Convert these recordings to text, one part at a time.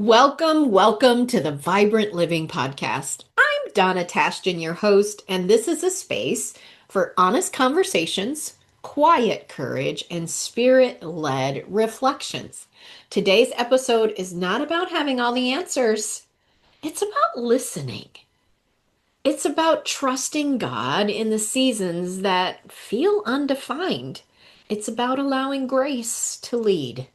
Welcome to the Vibrant Living Podcast. I'm Donna Tashjian, your host, and this is a space for honest conversations, quiet courage, and spirit led reflections. Today's episode is not about having all the answers, it's about listening. It's about trusting God in the seasons that feel undefined. It's about allowing grace to lead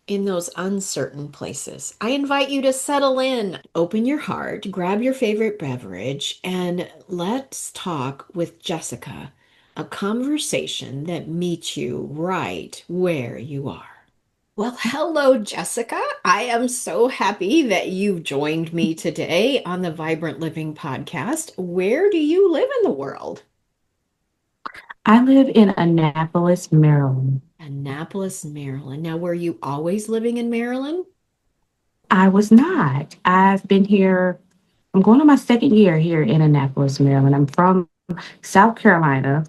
in those uncertain places. I invite you to settle in, open your heart, grab your favorite beverage, and let's talk with Jesikah, a conversation that meets you right where you are. Well, hello, Jesikah. I am so happy that you've joined me today on the Vibrant Living podcast. Where do you live in the world? I live in Annapolis, Maryland. Annapolis, Maryland. Now, were you always living in Maryland? I was not. I've been here, I'm going on my second year here in Annapolis, Maryland. I'm from South Carolina,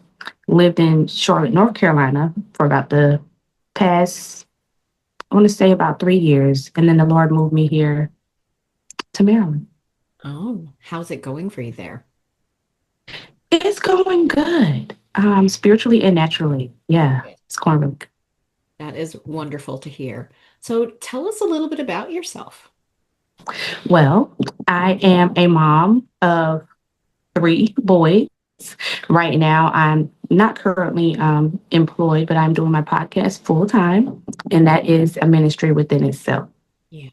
lived in Charlotte, North Carolina for about the past, I want to say about 3 years. And then the Lord moved me here to Maryland. Oh, how's it going for you there? It's going good, spiritually and naturally. Yeah, it's going really good. That is wonderful to hear. So tell us a little bit about yourself. Well, I am a mom of three boys. Right now, I'm not currently employed, but I'm doing my podcast full time, and that is a ministry within itself. Yeah,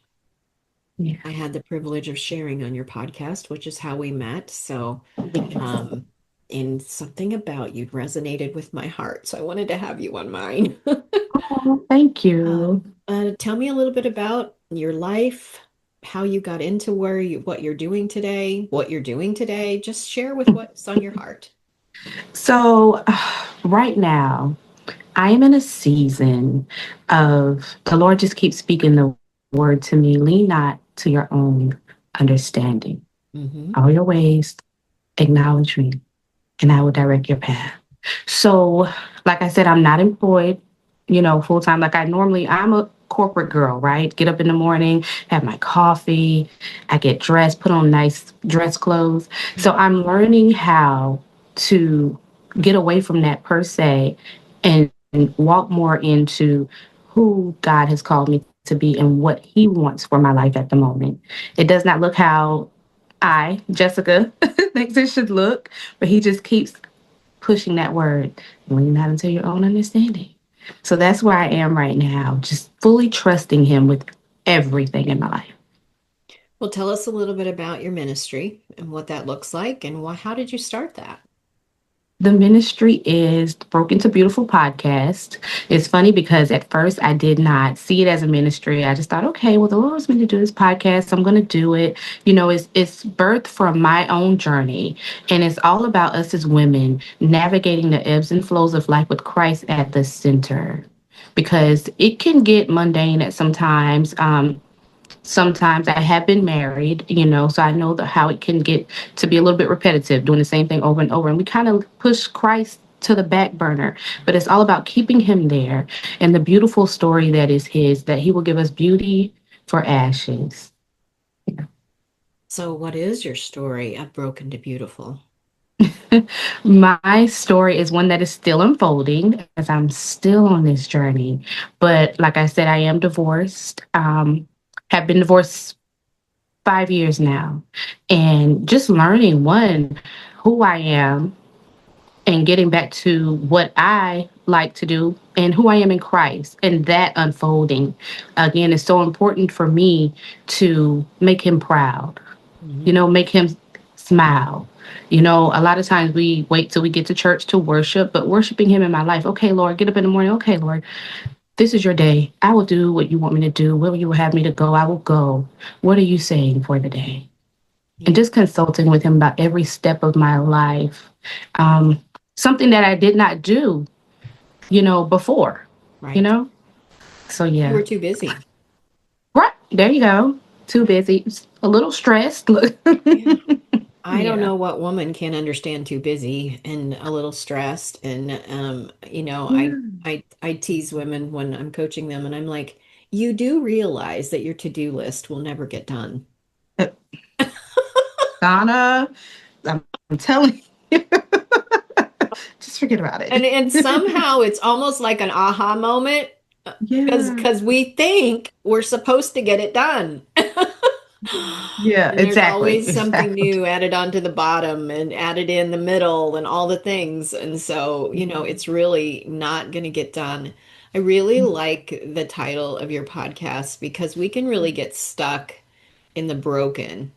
Yeah. I had the privilege of sharing on your podcast, which is how we met. So, um, and something about you resonated with my heart. So I wanted to have you on mine. Oh, thank you. Tell me a little bit about your life, how you got into what you're doing today, what you're doing today. Just share with what's on your heart. So, right now, I am in a season of the Lord just keeps speaking the word to me lean not to your own understanding. Hmm. All your ways, acknowledge me, and I will direct your path. So, like I said, I'm not employed, full time. I'm a corporate girl, right? Get up in the morning, have my coffee, I get dressed, put on nice dress clothes. So I'm learning how to get away from that per se and walk more into who God has called me to be and what He wants for my life at the moment. It does not look how Jesikah, thinks it should look, but He just keeps pushing that word, lean not into your own understanding. So that's where I am right now, just fully trusting Him with everything in my life. Well, tell us a little bit about your ministry and what that looks like and how did you start that? The ministry is Broken to Beautiful podcast. It's funny because at first I did not see it as a ministry. I just thought, okay, well, the Lord wants me to do this podcast. I'm going to do it. It's birthed from my own journey, and it's all about us as women navigating the ebbs and flows of life with Christ at the center. Because it can get mundane at sometimes. Sometimes I have been married, so I know how it can get to be a little bit repetitive, doing the same thing over and over. And we kind of push Christ to the back burner, but it's all about keeping him there and the beautiful story that is his, that he will give us beauty for ashes. So, what is your story of Broken to Beautiful? My story is one that is still unfolding as I'm still on this journey. But like I said, I am divorced, have been divorced 5 years now, and just learning one, who I am, and getting back to what I like to do and who I am in Christ, and that unfolding again is so important for me to make him proud, Mhm. make him smile. A lot of times we wait till we get to church to worship, but worshiping him in my life. Okay, Lord, get up in the morning. Okay, Lord, this is your day. I will do what you want me to do. Where you will have me to go, I will go. What are you saying for the day? And Yeah, just consulting with him about every step of my life. Um, Something that I did not do, before, you right. know? So, You yeah. were too busy. Right. There you go. Too busy. A little stressed. Look. Yeah. I don't Yeah. know what woman can understand too busy and a little stressed. And Yeah. I tease women when I'm coaching them, and I'm like, you do realize that your to-do list will never get done. Uh, Donna, I'm telling you, just forget about And it. and somehow it's almost like an aha moment because Yeah. we think we're supposed to get it done. Yeah, And there's exactly. always something Exactly. new added onto the bottom and added in the middle and all the things. And so, it's really not going to get done. I really like the title of your podcast because we can really get stuck in the broken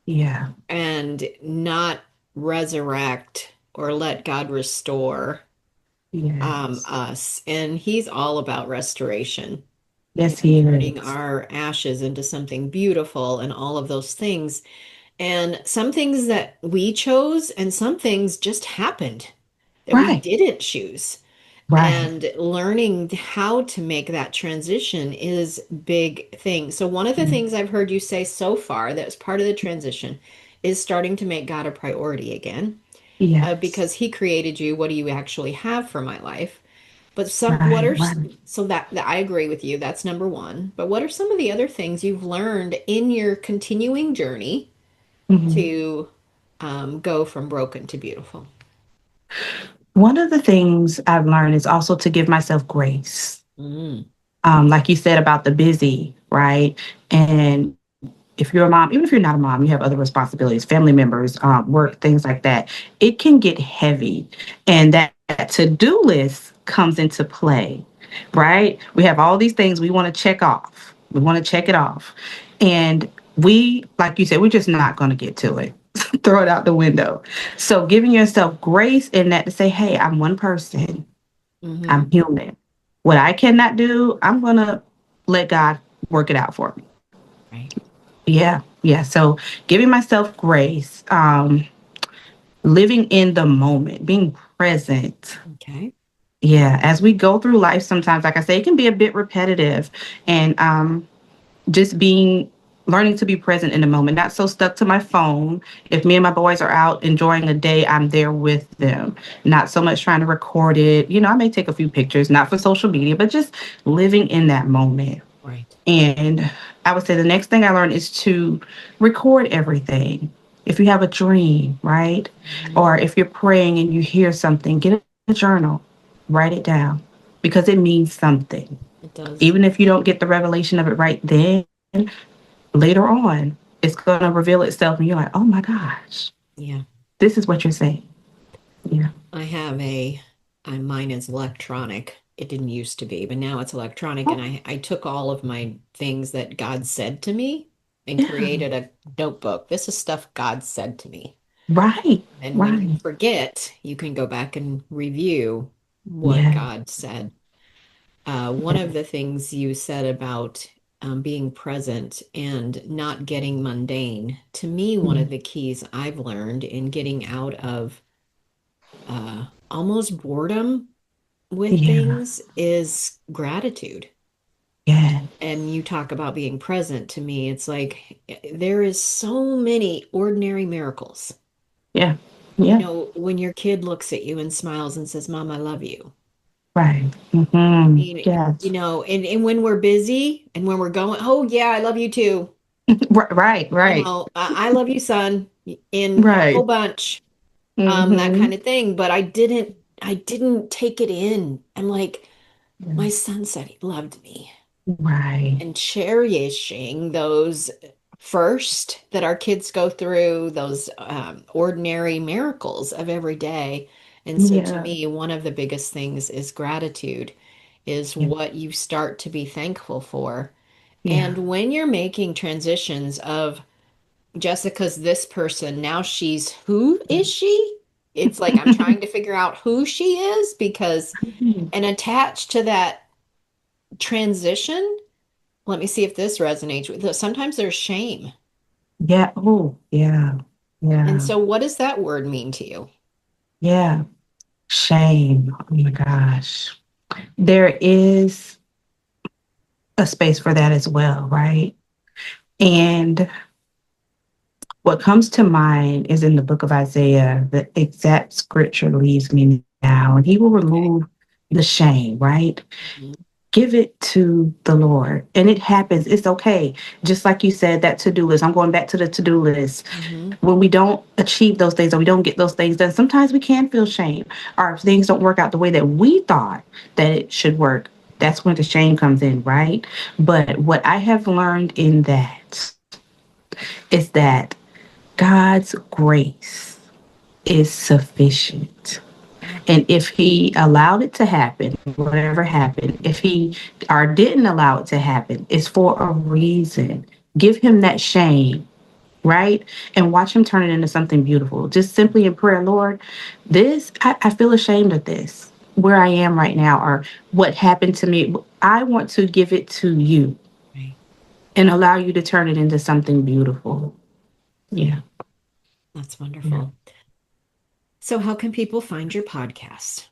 Yeah. and not resurrect or let God restore Yes. us. And He's all about restoration Yes, and he turning is. our ashes into something beautiful and all of those things. And some things that we chose, and some things just happened that we Right. didn't choose. Right. And learning how to make that transition is big thing. So one of the Yeah. things I've heard you say so far that was part of the transition is starting to make God a priority again, Yes. because He created you. What do you actually have for my life? But what Right. are, Right. so that I agree with you. That's number one. But what are some of the other things you've learned in your continuing journey Mhm. to go from broken to beautiful? One of the things I've learned is also to give myself grace. Mm, Like you said about the busy, right? And if you're a mom, even if you're not a mom, you have other responsibilities, family members, work, things like that. It can get heavy. And that to-do list comes into play, right? We have all these things we want to check off. We want to check it off. And like you said, we're just not going to get to it. Throw it out the window. So giving yourself grace in that to say, hey, I'm one person. hmm I'm human. What I cannot do, I'm going to let God work it out for me. right. Yeah, yeah. So giving myself grace, living in the moment, being present. Okay. Yeah, as we go through life, sometimes, like I say, it can be a bit repetitive, and just being learning to be present in the moment, not so stuck to my phone. If me and my boys are out enjoying a day, I'm there with them, not so much trying to record it. I may take a few pictures, not for social media, but just living in that moment. Right. And I would say the next thing I learned is to record everything. If you have a dream, right? Mhm. Or if you're praying and you hear something, get a journal, write it down because it means something. It does. Even if you don't get the revelation of it right then, later on, it's going to reveal itself and you're like, oh my gosh, Yeah. this is what you're saying. Yeah. I have mine is electronic. It didn't used to be, but now it's electronic. And Oh, I took all of my things that God said to me and yeah. created a notebook. This is stuff God said to me. Right. And when you Right. forget, you can go back and review what Yeah. God said. One of the things you said about being present and not getting mundane, to me, one Yeah. of the keys I've learned in getting out of almost boredom with Yeah. things is gratitude. Yeah. And you talk about being present. To me, it's like there is so many ordinary miracles. Yeah. Yeah. When your kid looks at you and smiles and says, Mom, I love you. Right. I Mm-hmm. mean, Yes. and when we're busy and when we're going, oh yeah, I love you too. Right. Right. I love you, son, in a whole Right. bunch, that Mm-hmm. kind of thing. But I didn't take it in. I'm like, my son said he loved me. Right. And cherishing those first that our kids go through, those ordinary miracles of every day. And so to Yeah. me, one of the biggest things is gratitude, is Yeah. what you start to be thankful for. Yeah. And when you're making transitions of Jessica's this person, now she's who is she? It's like I'm trying to figure out who she is because, and attached to that transition, let me see if this resonates with. Sometimes there's shame. Yeah. Oh, yeah. And Yeah. so what does that word mean to you? Yeah. Shame. Oh my gosh. There is a space for that as well, right? And what comes to mind is in the book of Isaiah, the exact scripture leaves me now, and he will Okay. remove the shame, right? Mhm. give it to the Lord. And it happens. It's okay. Just like you said, that to-do list. I'm going back to the to-do list. Mm-hmm. When we don't achieve those things or we don't get those things done, sometimes we can feel shame. Or if things don't work out the way that we thought that it should work, that's when the shame comes in, right? But what I have learned in that is that God's grace is sufficient. Yeah. And if he allowed it to happen, whatever happened, if he or didn't allow it to happen, it's for a reason. Give him that shame, right? And watch him turn it into something beautiful. Just simply in prayer, Lord, I feel ashamed of this, where I am right now, or what happened to me. I want to give it to you Right. and allow you to turn it into something beautiful. Yeah. That's Yeah. wonderful. So, how can people find your podcast?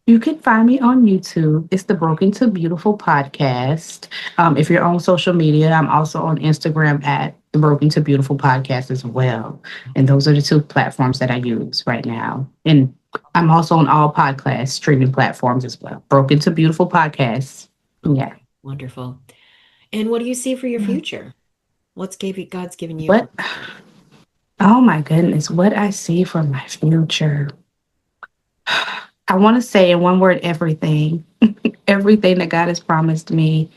You can find me on YouTube. It's the Broken to Beautiful podcast. If you're on social media, I'm also on Instagram at the Broken to Beautiful podcast as well. And Okay. those are the two platforms that I use right now. And I'm also on all podcast streaming platforms as well. Broken to Beautiful podcast. Yeah. Okay. Wonderful. And what do you see for your Yeah. future? God's given you for? What? Oh my goodness. What I see for my future. I want to say in one word, everything. Everything that God has promised me,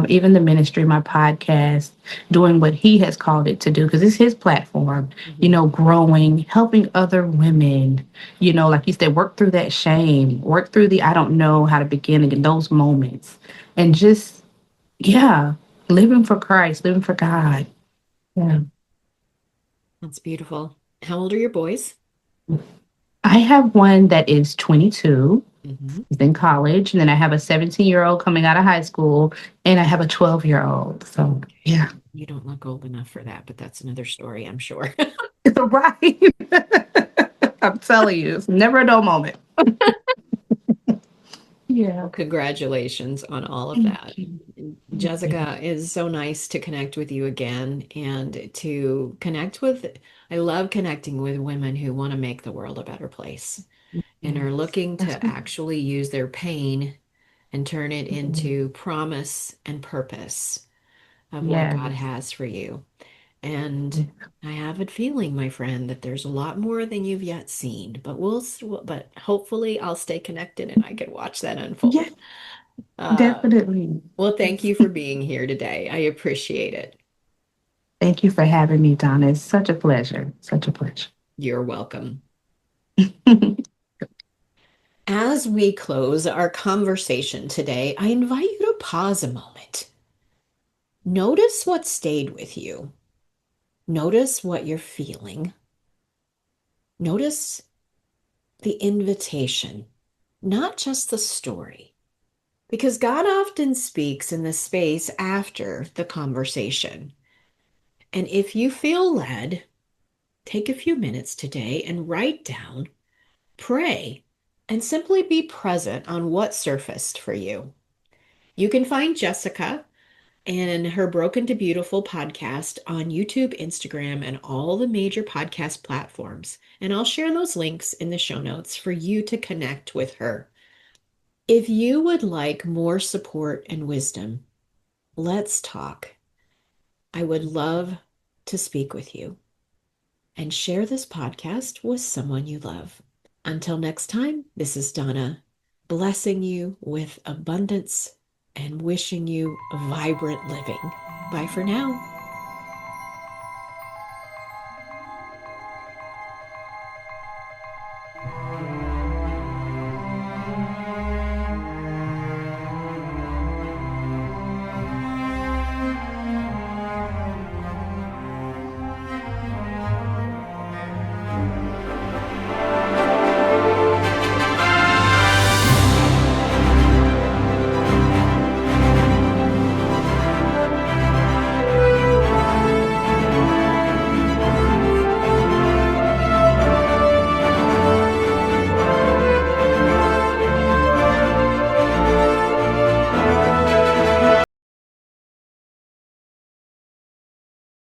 even the ministry, my podcast, doing what He has called it to do, because it's His platform, Mhm. growing, helping other women, like you said, work through that shame, work through the I don't know how to begin in those moments, and just, yeah, living for Christ, living for God. Yeah. That's beautiful. How old are your boys? I have one that is 22. Hmm. He's in college, and then I have a 17-year-old coming out of high school, and I have a 12-year-old. So, yeah. You don't look old enough for that, but that's another story, I'm sure. It's right. I'm telling you, it's never a dull moment. Yeah. Well, congratulations on all of Thank that. you. Thank you. Jessica, is so nice to connect with you again and to connect with. I love connecting with women who want to make the world a better place and are Yes. looking That's to actually use their pain and turn it mhm. into promise and purpose of what God Yes. has for you. And I have a feeling, my friend, that there's a lot more than you've yet seen, but but hopefully I'll stay connected and I can watch that Yeah, unfold. Uh, definitely. well, thank Yes. you for being here today. I appreciate it. Thank you for having me, Donna. It's such a pleasure. Such a pleasure. You're welcome. As we close our conversation today, I invite you to pause a moment. Notice what stayed with you. Notice what you're feeling. Notice the invitation, not just the story. Because God often speaks in the space after the conversation. And if you feel led, take a few minutes today and write down, pray, and simply be present on what surfaced for you. You can find Jessica and her Broken to Beautiful podcast on YouTube, Instagram, and all the major podcast platforms. And I'll share those links in the show notes for you to connect with her. If you would like more support and wisdom, let's talk. I would love to speak with you and share this podcast with someone you love. Until next time, this is Donna, blessing you with abundance and wishing you a vibrant living. Bye for now.